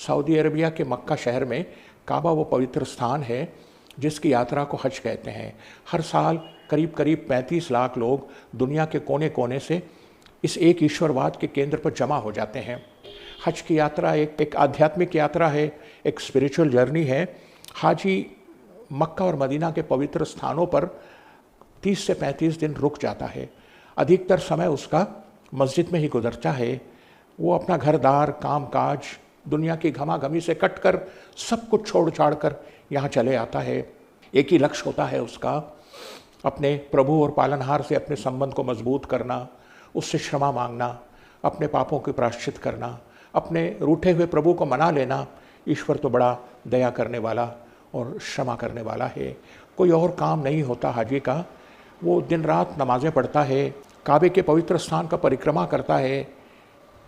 Saudi Arabia के मक्का शहर में काबा वो पवित्र स्थान है जिसकी यात्रा को हज कहते हैं। हर साल करीब करीब 35 लाख लोग दुनिया के कोने कोने से इस एक ईश्वरवाद के केंद्र पर जमा हो जाते हैं। हज की यात्रा एक आध्यात्मिक यात्रा है, एक स्पिरिचुअल जर्नी है। हाजी मक्का और मदीना के पवित्र स्थानों पर 30 से 35 दिन रुक जाता है। अधिकतर समय उसका मस्जिद में ही गुजरता है। वो अपना घरदार, कामकाज, दुनिया की घमाघमी से कटकर सब कुछ छोड़ छाड़ कर यहाँ चले आता है। एक ही लक्ष्य होता है उसका, अपने प्रभु और पालनहार से अपने संबंध को मजबूत करना, उससे क्षमा मांगना, अपने पापों के प्रायश्चित करना, अपने रूठे हुए प्रभु को मना लेना। ईश्वर तो बड़ा दया करने वाला और क्षमा करने वाला है। कोई और काम नहीं होता हाजी का। वो दिन रात नमाज़ें पढ़ता है, काबे के पवित्र स्थान का परिक्रमा करता है,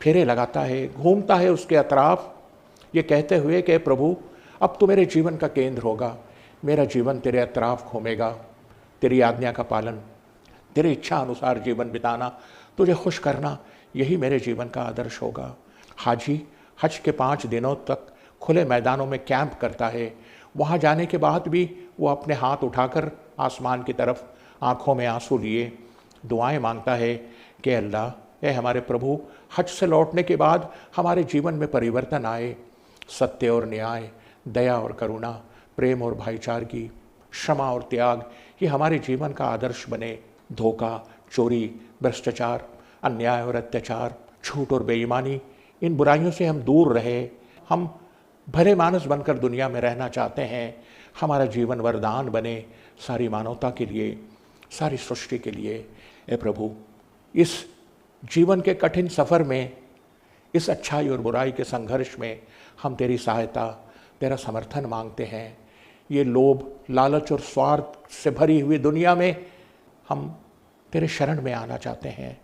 फेरे लगाता है, घूमता है उसके अतराफ, ये कहते हुए कि प्रभु अब तो मेरे जीवन का केंद्र होगा, मेरा जीवन तेरे अतराफ घूमेगा, तेरी आज्ञा का पालन, तेरी इच्छा अनुसार जीवन बिताना, तुझे खुश करना, यही मेरे जीवन का आदर्श होगा। हाजी हज के 5 दिनों तक खुले मैदानों में कैंप करता है। वहाँ जाने के बाद भी वो अपने हाथ उठाकर आसमान की तरफ आँखों में आंसू लिए दुआएं मांगता है कि अल्लाह, ए हमारे प्रभु, हज से लौटने के बाद हमारे जीवन में परिवर्तन आए, सत्य और न्याय, दया और करुणा, प्रेम और भाईचारगी, क्षमा और त्याग, ये हमारे जीवन का आदर्श बने। धोखा, चोरी, भ्रष्टाचार, अन्याय और अत्याचार, झूठ और बेईमानी, इन बुराइयों से हम दूर रहे। हम भले मानस बनकर दुनिया में रहना चाहते हैं। हमारा जीवन वरदान बने सारी मानवता के लिए, सारी सृष्टि के लिए। ए प्रभु, इस जीवन के कठिन सफ़र में, इस अच्छाई और बुराई के संघर्ष में हम तेरी सहायता, तेरा समर्थन मांगते हैं। ये लोभ, लालच और स्वार्थ से भरी हुई दुनिया में हम तेरे शरण में आना चाहते हैं।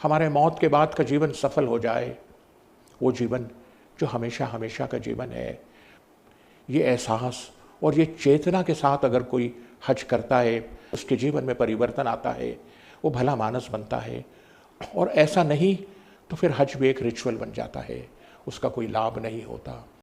हमारे मौत के बाद का जीवन सफल हो जाए, वो जीवन जो हमेशा हमेशा का जीवन है। ये एहसास और ये चेतना के साथ अगर कोई हज करता है, उसके जीवन में परिवर्तन आता है, वो भला मानस बनता है। और ऐसा नहीं तो फिर हज भी एक रिचुअल बन जाता है, उसका कोई लाभ नहीं होता।